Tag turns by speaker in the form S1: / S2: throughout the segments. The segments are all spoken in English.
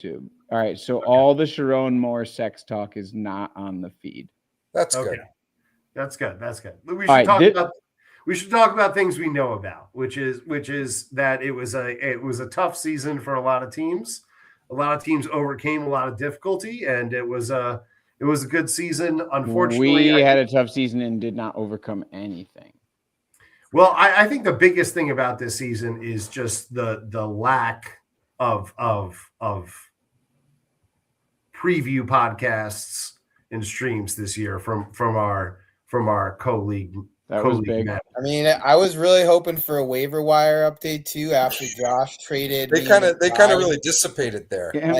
S1: YouTube. All right, so all the Sharon Moore sex talk is not on the feed.
S2: That's
S3: Okay.
S2: good.
S3: That's good. That's good. We should talk about things we know about, which is that it was a tough season for a lot of teams. A lot of teams overcame a lot of difficulty, and it was a good season. Unfortunately,
S1: we had a tough season and did not overcome anything.
S3: Well, I think the biggest thing about this season is just the lack of preview podcasts and streams this year from our co-league.
S1: That was big.
S4: I mean, I was really hoping for a waiver wire update too after Josh traded.
S2: They kind of really dissipated there.
S1: Yeah,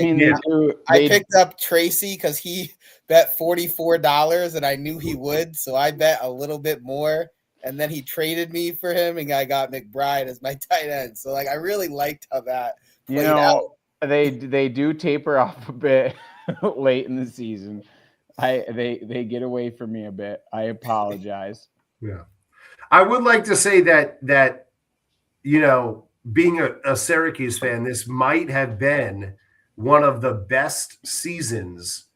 S4: I picked up Tracy because he bet $44 and I knew he would, so I bet a little bit more. And then he traded me for him, and I got McBride as my tight end. So I really liked how that played out.
S1: They do taper off a bit late in the season. They get away from me a bit. I apologize.
S3: Yeah, I would like to say that being a Syracuse fan, this might have been one of the best seasons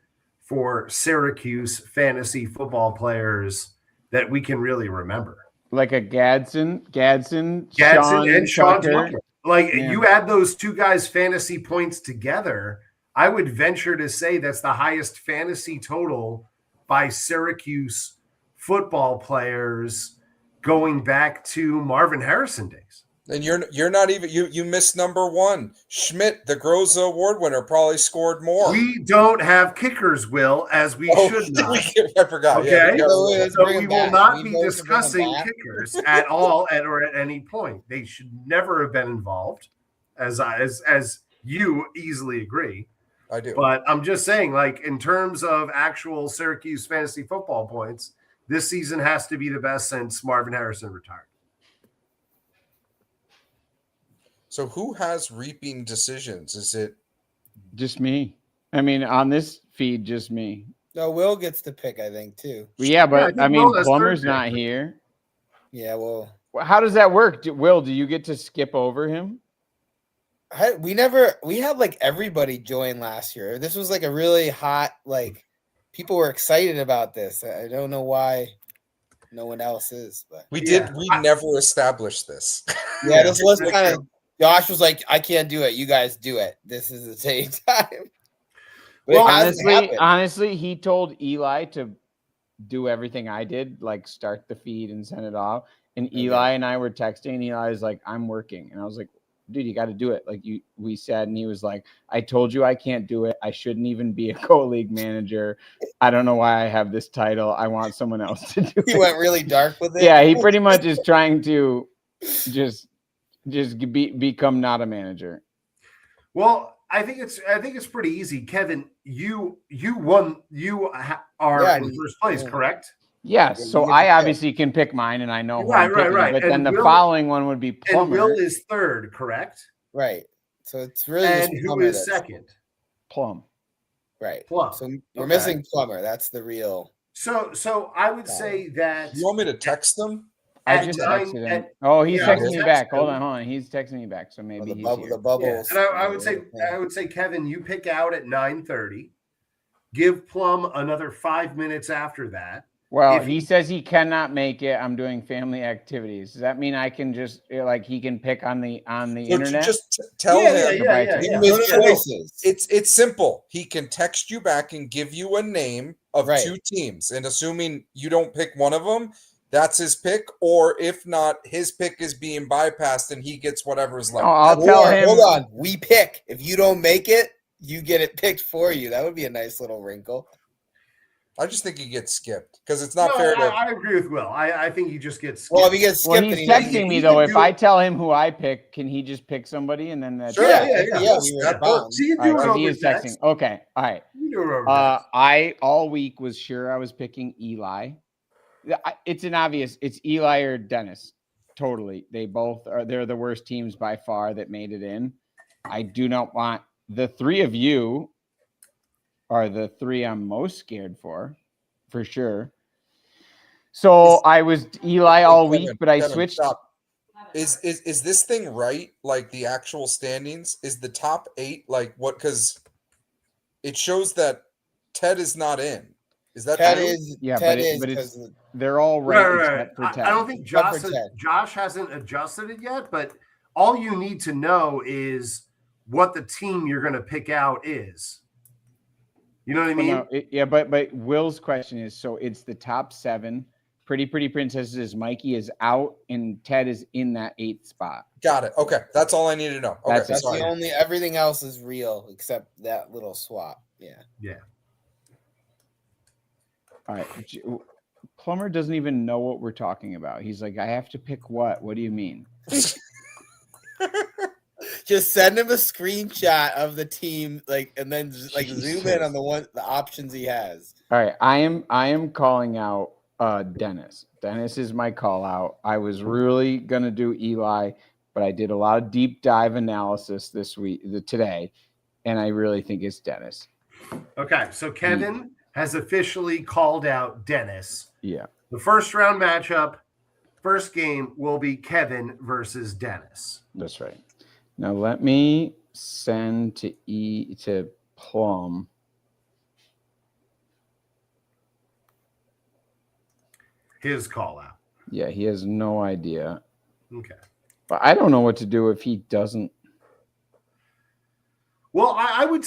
S3: for Syracuse fantasy football players that we can really remember.
S1: Like a Gadsden,
S3: and Sean Tucker. You add those two guys' fantasy points together, I would venture to say that's the highest fantasy total by Syracuse football players going back to Marvin Harrison days.
S2: And you're not even you missed number one. Schmidt, the Groza Award winner, probably scored more.
S3: We don't have kickers, Will, as we should not.
S2: I forgot.
S3: Okay,
S2: yeah,
S3: so we will not be discussing kickers at all or at any point. They should never have been involved, as you easily agree.
S2: I do.
S3: But I'm just saying, in terms of actual Syracuse fantasy football points, this season has to be the best since Marvin Harrison retired.
S2: So who has reaping decisions? Is it
S1: just me? I mean, on this feed, just me.
S4: No, Will gets to pick, I think, too.
S1: Yeah, but Plummer's not here.
S4: Yeah, well,
S1: how does that work? Will, do you get to skip over him?
S4: We had everybody join last year. This was a really hot, people were excited about this. I don't know why no one else is, but
S2: we never established this.
S4: Yeah, this was kind of. Josh was like, I can't do it. You guys do it. This is the same time.
S1: Well, honestly, he told Eli to do everything I did, start the feed and send it off. And Eli and I were texting, and Eli was like, I'm working. And I was like, dude, you got to do it. We said, and he was like, I told you I can't do it. I shouldn't even be a co-league manager. I don't know why I have this title. I want someone else to do it.
S4: He went really dark with it.
S1: Yeah, he pretty much is trying to just become not a manager.
S3: Well, I think it's pretty easy. Kevin, you won. You are in first place, correct?
S1: Yes. So I obviously can pick mine, and I know
S3: right.
S1: But then the following one would be Plummer.
S3: And Will is third, correct?
S4: Right. So it's really
S3: and who is second?
S1: Plum.
S4: Right.
S3: Plum.
S4: So we're missing Plummer. That's the real.
S3: So I would say that.
S2: You want me to text them?
S1: I just texted him. He's texting me back. Hold on. He's texting me back. So maybe he's here.
S4: The bubbles.
S3: Yeah. And I would say, Kevin, you pick out at 9:30. Give Plum another 5 minutes after that.
S1: Well, he says he cannot make it. I'm doing family activities. Does that mean I can just he can pick on the internet?
S2: Just tell him.
S3: Yeah.
S2: It's simple. He can text you back and give you a name of two teams, and assuming you don't pick one of them, that's his pick. Or if not, his pick is being bypassed, and he gets whatever's left.
S1: I'll tell him.
S4: Hold on. We pick. If you don't make it, you get it picked for you. That would be a nice little wrinkle.
S2: I just think he gets skipped because it's not fair.
S3: I agree with Will. I think he just gets skipped.
S4: Well, if he gets skipped,
S1: he's texting me though. If I tell him who I pick, can he just pick somebody and then that's
S3: that works. So you do it
S1: he is texting. Okay, all right.
S3: You do it over
S1: I all week was sure I was picking Eli. It's an obvious. It's Eli or Dennis. Totally, they both are. They're the worst teams by far that made it in. I do not want the three of you. Are the three I'm most scared for sure. So I was Eli all week, but I switched.
S2: Is this thing right? Like the actual standings? Is the top 8 what? Because it shows that Ted is not in. Is that
S4: Ted
S2: true?
S4: is
S1: Yeah,
S4: Ted
S1: but
S4: is
S1: it's
S4: because
S1: they're all right except for
S3: I
S1: Ted.
S3: don't think Josh hasn't adjusted it yet, but all you need to know is what the team you're going to pick out is. You know what I mean?
S1: But Will's question is, so it's the top 7. Pretty Princesses Mikey is out, and Ted is in that 8th spot.
S2: Got it. Okay, that's all I need to know. Okay,
S1: That's
S4: the only. Everything else is real except that little swap. Yeah.
S1: All right. Plumber doesn't even know what we're talking about. He's like, I have to pick what? What do you mean?
S4: Just send him a screenshot of the team, and then zoom in on the options he has.
S1: All right. I am calling out Dennis. Dennis is my call out. I was really gonna do Eli, but I did a lot of deep dive analysis today, and I really think it's Dennis.
S3: Okay, so Kevin has officially called out Dennis.
S1: Yeah.
S3: The first round matchup, first game will be Kevin versus Dennis.
S1: That's right. Now let me send to Plum.
S3: His call out.
S1: Yeah, he has no idea.
S3: Okay.
S1: But I don't know what to do if he doesn't.
S3: Well, I would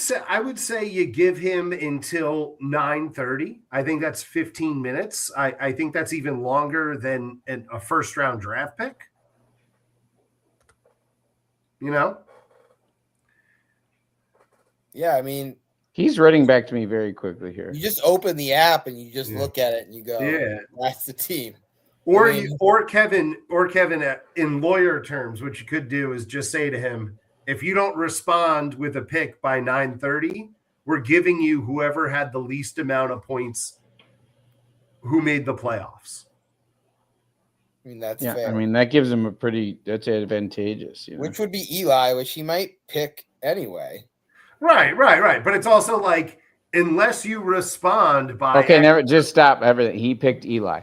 S3: say you give him until 9:30. I think that's 15 minutes. I think that's even longer than a first round draft pick. You know?
S4: Yeah, I mean,
S1: he's writing back to me very quickly here.
S4: You just open the app and you just look at it and you go,
S3: "Yeah,
S4: that's the team."
S3: Or Kevin, in lawyer terms, what you could do is just say to him, if you don't respond with a pick by 9:30, we're giving you whoever had the least amount of points who made the playoffs.
S4: I mean, that's fair.
S1: I mean, that gives him that's advantageous.
S4: Which would be Eli, which he might pick anyway.
S3: Right. But it's also like, unless you respond by...
S1: Okay, never, just stop everything. He picked Eli.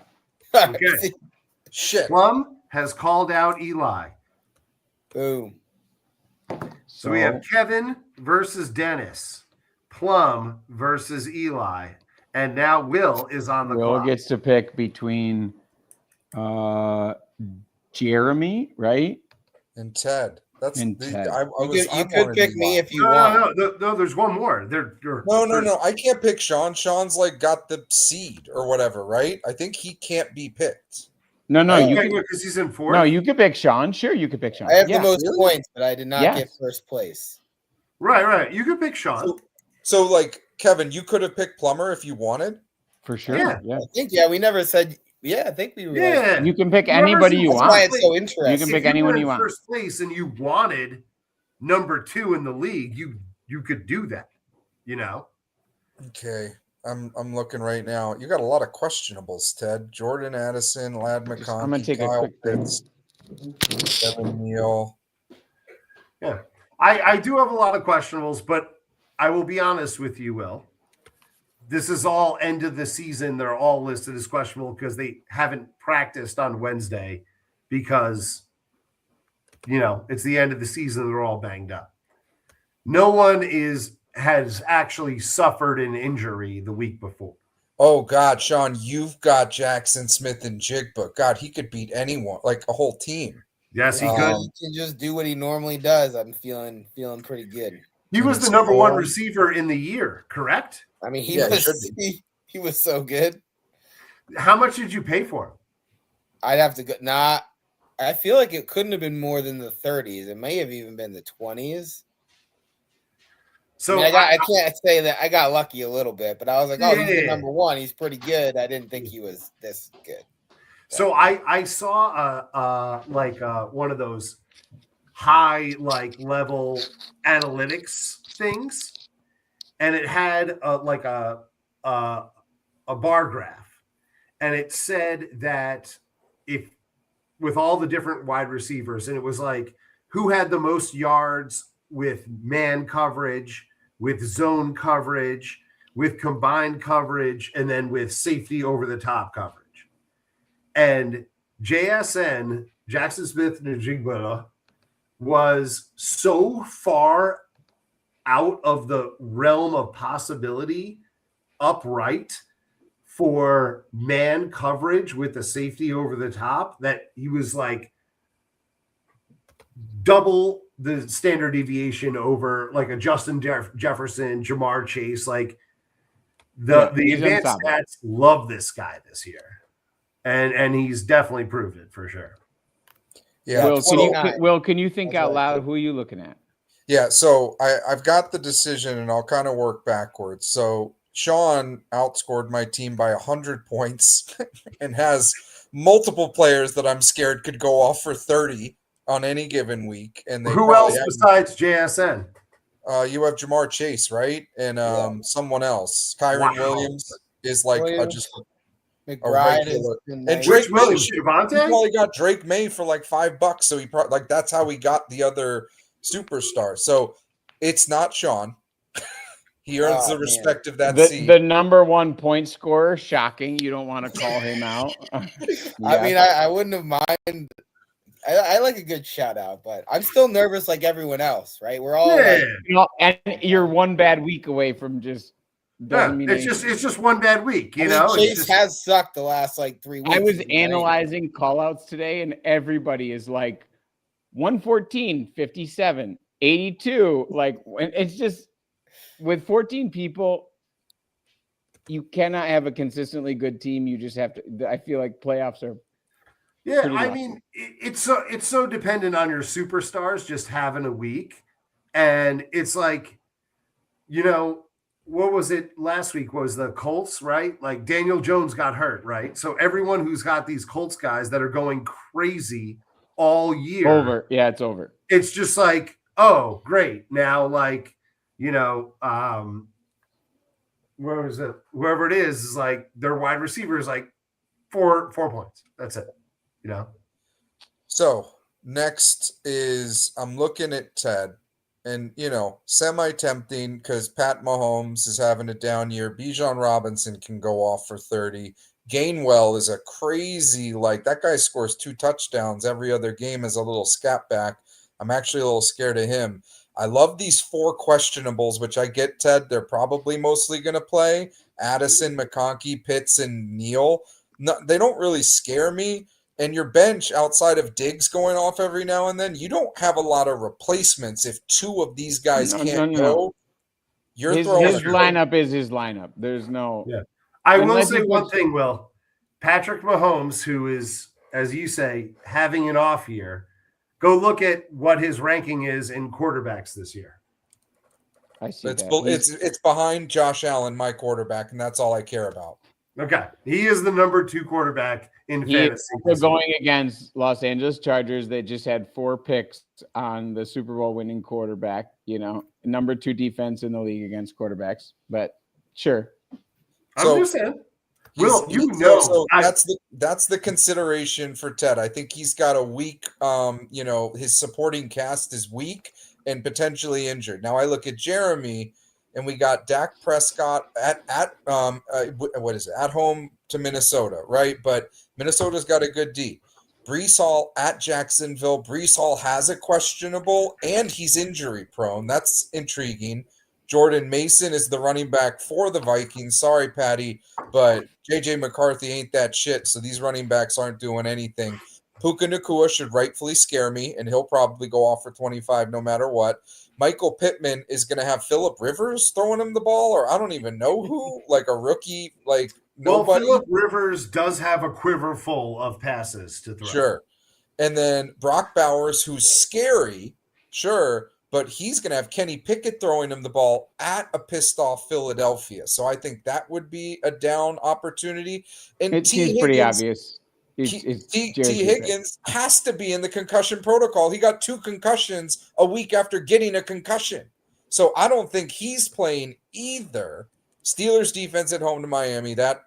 S3: Okay.
S2: Shit.
S3: Plum has called out Eli.
S4: Boom.
S3: So we have Kevin versus Dennis, Plum versus Eli, and now Will is on the clock.
S1: Will gets to pick between Jeremy, right?
S2: And Ted. That's
S1: and Ted.
S4: You could pick me if you want.
S3: No, there's one more.
S2: No. I can't pick Sean. Sean's got the seed or whatever, right? I think he can't be picked.
S1: No, you
S3: can because he's in fourth.
S1: No, you could pick Sean. Sure, you could pick Sean.
S4: I have the most points, but I did not get first place.
S3: Right. You could pick Sean.
S2: So Kevin, you could have picked Plumber if you wanted.
S1: For sure. Yeah.
S4: I think we never said. Yeah, I think we were.
S3: Yeah.
S1: You can pick anybody you want.
S4: That's why it's so interesting.
S1: You can pick anyone you want.
S3: First place, and you wanted number 2 in the league. You could do that.
S2: Okay. I'm looking right now. You got a lot of questionables, Ted. Jordan Addison, Ladd McConkey,
S1: I'm gonna take
S2: Kyle
S1: a quick
S2: Pitts, Devin Neal.
S3: Yeah. I do have a lot of questionables, but I will be honest with you, Will. This is all end of the season. They're all listed as questionable because they haven't practiced on Wednesday because, it's the end of the season. They're all banged up. No one has actually suffered an injury the week before.
S2: Oh, God, Sean, you've got Jackson Smith and Jigba. God, he could beat anyone, a whole team.
S3: Yes, he could.
S4: He can just do what he normally does. I'm feeling pretty good.
S3: He was the number 1 receiver in the year, correct?
S4: I mean, he was so good.
S3: How much did you pay for him?
S4: I'd have to go. I feel like it couldn't have been more than the 30s. It may have even been the 20s.
S3: So
S4: I can't say that I got lucky a little bit, but I was like, he's the number 1. He's pretty good. I didn't think he was this good.
S3: So I saw one of those high level analytics things, and it had a bar graph, and it said that if with all the different wide receivers, and it was who had the most yards with man coverage, with zone coverage, with combined coverage, and then with safety over the top coverage. And JSN, Jackson Smith and Jigba, was so far out of the realm of possibility upright for man coverage with a safety over the top that he was like double the standard deviation over like a Justin Jefferson, Jamar Chase. Like the advanced stats love this guy this year. And he's definitely proved it for sure.
S2: Yeah.
S1: Will, can you think out loud? Who are you looking at?
S2: Yeah, so I've got the decision, and I'll kind of work backwards. So Sean outscored my team by 100 points and has multiple players that I'm scared could go off for 30 on any given week. And
S3: who else besides JSN?
S2: You have Jamar Chase, right? And someone else. Kyron Williams is like just
S4: McBride
S2: and Drake
S3: Williams,
S2: May. He probably got Drake May for like $5, so he probably that's how he got the other superstar. So it's not Sean. He earns the respect of that seed.
S1: The number one point scorer. Shocking. You don't want to call him out.
S4: I mean, I wouldn't have mind. I like a good shout out, but I'm still nervous like everyone else, right? We're all
S1: and you're one bad week away from just
S3: it's just one bad week, you know.
S4: Chase has sucked the last like 3 weeks.
S1: I was analyzing call outs today, and everybody is like 114, 57, 82. Like, it's just with 14 people, you cannot have a consistently good team. You just have to. I feel like playoffs are.
S3: Yeah, I mean, it's so dependent on your superstars just having a week, and it's like, you know, what was it last week? Was the Colts, right? Like Daniel Jones got hurt, right? So everyone who's got these Colts guys that are going crazy all year,
S1: over. Yeah, it's over.
S3: It's just like, oh, great. Now, like, you know, where is it? Whoever it is like their wide receiver is like four points. That's it. You know.
S2: So next is I'm looking at Ted, and you know, semi-tempting because Pat Mahomes is having a down year. Bijan Robinson can go off for 30. Gainwell is a crazy, like that guy scores 2 touchdowns every other game as a little scat back. I'm actually a little scared of him. I love these 4 questionables, which I get, Ted. They're probably mostly going to play. Addison, McConkey, Pitts, and Neal. No, they don't really scare me. And your bench, outside of Diggs going off every now and then, you don't have a lot of replacements. If 2 of these guys can't go, you're throwing
S1: his lineup is his lineup. There's no.
S3: Yeah. I will say one thing, Will. Patrick Mahomes, who is, as you say, having an off year, go look at what his ranking is in quarterbacks this year.
S1: I see
S2: it's behind Josh Allen, my quarterback, and that's all I care about.
S3: Okay. He is the number 2 quarterback in fantasy.
S1: They're going against Los Angeles Chargers. They just had 4 picks on the Super Bowl winning quarterback, you know, number 2 defense in the league against quarterbacks. But sure.
S3: I'm just saying. Will, you know.
S2: So that's the consideration for Ted. I think he's got a weak, you know, his supporting cast is weak and potentially injured. Now I look at Jeremy, and we got Dak Prescott at home to Minnesota, right? But Minnesota's got a good D. Breece Hall at Jacksonville. Breece Hall has a questionable, and he's injury prone. That's intriguing. Jordan Mason is the running back for the Vikings. Sorry, Patty, but J.J. McCarthy ain't that shit, so these running backs aren't doing anything. Puka Nacua should rightfully scare me, and he'll probably go off for 25 no matter what. Michael Pittman is going to have Phillip Rivers throwing him the ball, or I don't even know who, like a rookie, like nobody.
S3: Well, Phillip Rivers does have a quiver full of passes to throw.
S2: Sure. And then Brock Bowers, who's scary, sure, but he's going to have Kenny Pickett throwing him the ball at a pissed-off Philadelphia. So I think that would be a down opportunity. And
S1: it's pretty obvious.
S2: T. Higgins has to be in the concussion protocol. He got 2 concussions a week after getting a concussion. So I don't think he's playing either. Steelers defense at home to Miami, that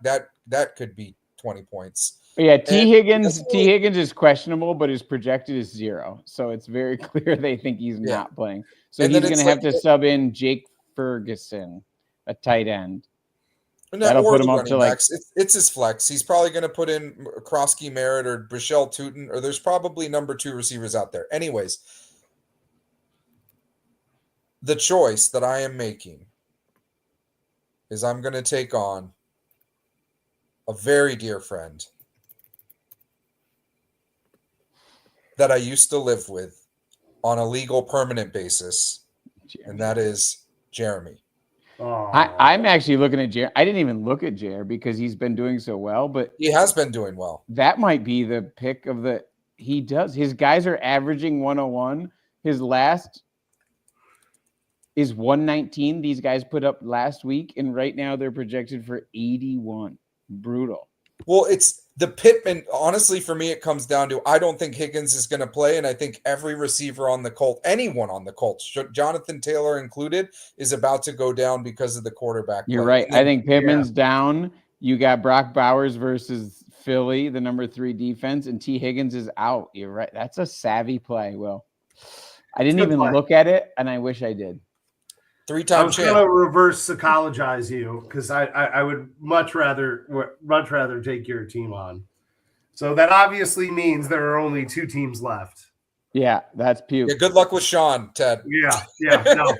S2: could be 20 points.
S1: Yeah, T. Higgins is questionable, but his projected is 0. So it's very clear they think he's not playing. So he's going to have to sub in Jake Ferguson, a tight end.
S2: That'll put him up to like it's his flex. He's probably going to put in Krosky Merritt or Brichelle Tootin, or there's probably number 2 receivers out there. Anyways, the choice that I am making is I'm going to take on a very dear friend that I used to live with on a legal permanent basis, and that is Jeremy.
S1: I'm actually looking at Jer. I didn't even look at Jer because he's been doing so well, but
S2: he has been doing well.
S1: That might be the pick of the. He does. His guys are averaging 101. His last is 119. These guys put up last week, and right now they're projected for 81. Brutal.
S2: Well, it's the Pittman. Honestly, for me, it comes down to I don't think Higgins is going to play, and I think every receiver on the Colts, anyone on the Colts, Jonathan Taylor included, is about to go down because of the quarterback.
S1: You're right. I think Pittman's down. You got Brock Bowers versus Philly, the number 3 defense, and T. Higgins is out. You're right. That's a savvy play, Will. I didn't even look at it, and I wish I did.
S2: 3-time
S3: I was going to reverse psychologize you because I would much rather take your team on. So that obviously means there are only 2 teams left.
S1: Yeah, that's puke.
S2: Yeah, good luck with Sean, Ted.
S3: Yeah. No.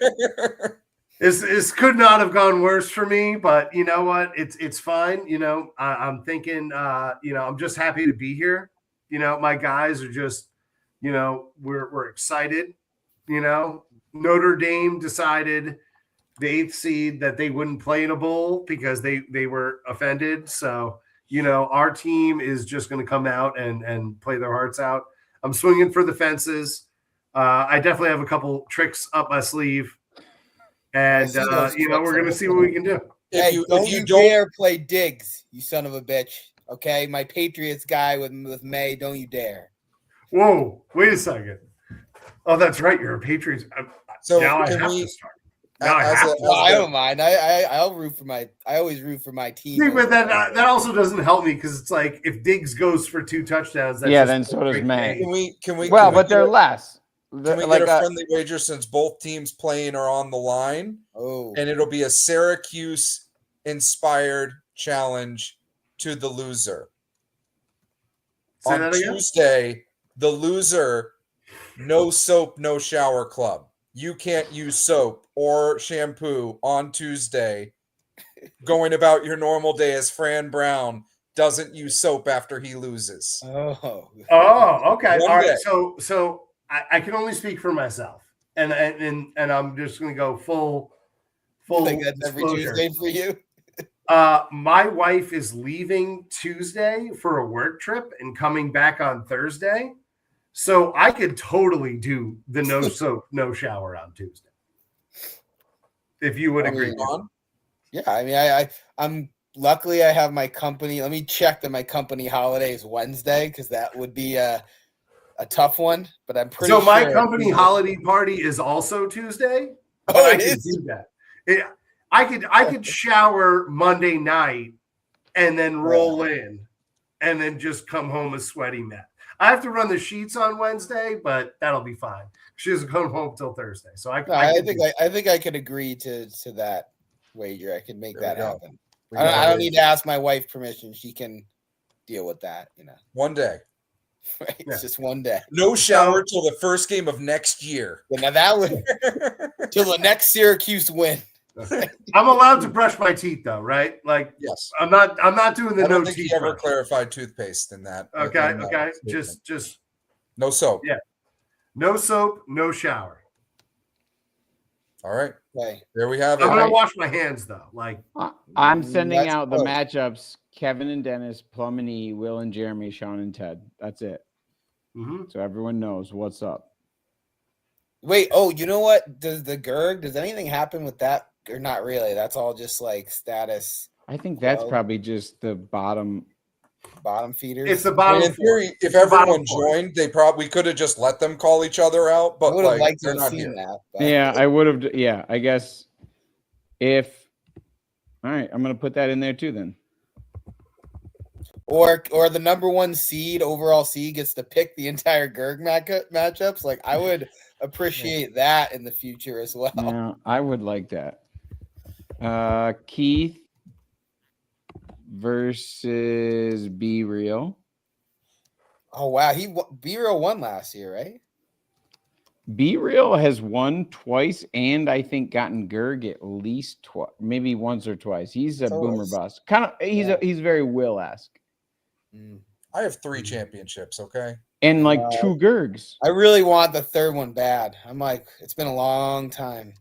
S3: This could not have gone worse for me, but you know what? It's fine. You know, I'm thinking. I'm just happy to be here. You know, my guys are just, we're excited. You know, Notre Dame decided the 8th seed that they wouldn't play in a bowl because they were offended. So, our team is just going to come out and play their hearts out. I'm swinging for the fences. I definitely have a couple tricks up my sleeve. And, we're going to see what we can do.
S4: Hey, if you dare play Diggs, you son of a bitch. Okay? My Patriots guy with May, don't you dare.
S3: Whoa, wait a second. Oh, that's right. You're a Patriots.
S2: So
S3: now I have to start.
S4: I don't mind. I'll root for I always root for my team.
S3: See, but that also doesn't help me because it's like if Diggs goes for 2 touchdowns, that's
S1: then so does May.
S2: But
S1: they're less.
S2: Can we get a friendly wager since both teams playing are on the line?
S4: Oh,
S2: and it'll be a Syracuse-inspired challenge to the loser. On Tuesday, the loser, no soap, no shower club. You can't use soap or shampoo on Tuesday. Going about your normal day as Fran Brown doesn't use soap after he loses.
S3: Oh, okay. All right. So I can only speak for myself, and I'm just going to go full.
S4: Like that's every Tuesday for you.
S3: My wife is leaving Tuesday for a work trip and coming back on Thursday, so I could totally do the no soap, no shower on Tuesday. If you would agree.
S4: Yeah, I mean, I'm luckily I have my company. Let me check that my company holiday is Wednesday because that would be a tough one. But I'm pretty sure.
S3: So my company holiday party is also Tuesday.
S4: Oh,
S3: I can do that. I could shower Monday night and then roll in and then just come home a sweaty mess. I have to run the sheets on Wednesday, but that'll be fine. She doesn't come home till Thursday. So I
S4: think I could agree to that wager. I can make that happen. I don't need to ask my wife permission. She can deal with that,
S2: One day.
S4: Right. It's just one day.
S2: No shower till the first game of next year.
S4: Now that would till the next Syracuse win.
S3: I'm allowed to brush my teeth though, right? Like,
S2: yes.
S3: I'm not doing the no teeth.
S2: He ever clarified toothpaste in that.
S3: Okay. Just
S2: no soap.
S3: Yeah. No soap, no shower.
S2: All right.
S4: Okay.
S2: There we have it.
S3: I'm gonna wash my hands though. Like
S1: I'm sending out the matchups: Kevin and Dennis, Plum and E, Will and Jeremy, Sean and Ted. That's it.
S3: Mm-hmm.
S1: So everyone knows what's up.
S4: Wait. Oh, you know what? Does anything happen with that or not really? That's all just like status.
S1: I think that's probably just the bottom
S4: feeders.
S3: It's the bottom.
S2: In theory, if everyone joined, we could have just let them call each other out. But
S4: I would have liked
S2: they're
S4: to
S2: not
S4: have seen
S2: here.
S4: that.
S1: But. Yeah, I would have. Yeah, I guess if. All right, I'm gonna put that in there too then.
S4: Or the number 1 seed, overall seed, gets to pick the entire Gerg matchups. Like I would appreciate that in the future as well.
S1: Yeah, I would like that. Keith versus Be Real.
S4: Oh wow, Be Real won last year, right?
S1: Be Real has won twice, and I think gotten Gerg at least twice, maybe once or twice. He's a boomer bust. Kind of. He's very Will-esque.
S2: I have 3 championships. Okay,
S1: and like 2 Gergs.
S4: I really want the third one bad. I'm like, it's been a long time.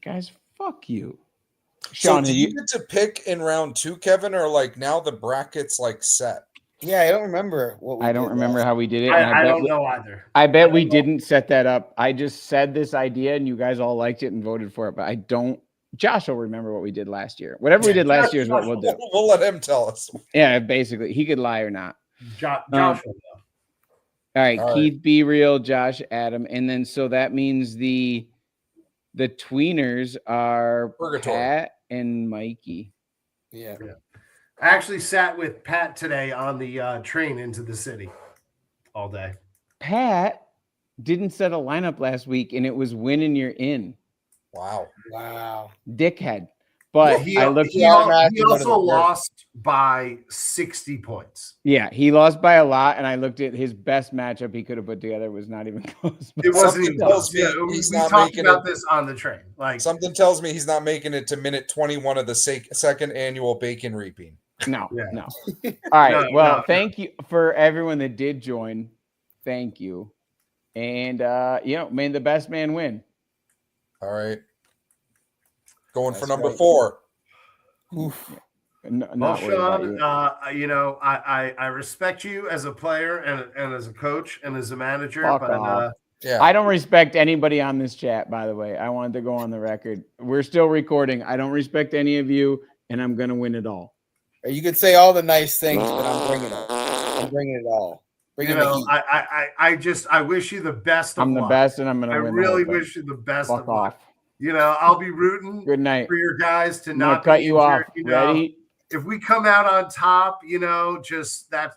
S1: Guys, fuck you.
S2: Sean, so do you get to pick in round 2, Kevin, or like now the bracket's like set?
S4: Yeah, I don't remember what we
S1: I don't remember how we did it.
S3: I don't know either.
S1: I bet we didn't set that up. I just said this idea and you guys all liked it and voted for it, but I don't. Josh will remember what we did last year. Whatever we did last year is what we'll do.
S2: We'll let him tell us.
S1: Yeah, basically. He could lie or not.
S3: Josh will know.
S1: All right, Keith, Be Real, Josh, Adam. And then so that means the tweeners are
S2: Purgatory.
S1: Pat and Mikey.
S4: Yeah.
S3: I actually sat with Pat today on the train into the city all day.
S1: Pat didn't set a lineup last week, and it was winning you're in.
S2: Wow.
S1: Dickhead. But
S3: he,
S1: I looked.
S3: He also lost by 60 points.
S1: Yeah, he lost by a lot, and I looked at his best matchup he could have put together was not even close.
S3: It wasn't even close. Yeah, we talked about this on the train. Like
S2: something tells me he's not making it to minute 21 of the second annual bacon reaping.
S1: No. All right. Thank you for everyone that did join. Thank you. And may the best man win.
S2: All right. Going for number 4.
S3: Oof. Well, Sean, I respect you as a player and as a coach and as a manager.
S1: I don't respect anybody on this chat, by the way. I wanted to go on the record. We're still recording. I don't respect any of you, and I'm going to win it all.
S4: You could say all the nice things, but I'm bringing it. I'm bringing it all.
S3: I wish you the best of luck.
S1: I'm the best, and I'm going to win.
S3: I really wish you the best
S1: Fuck
S3: of luck. I'll be rooting
S1: Good night.
S3: for your guys to not
S1: cut you off. Ready?
S3: If we come out on top, just that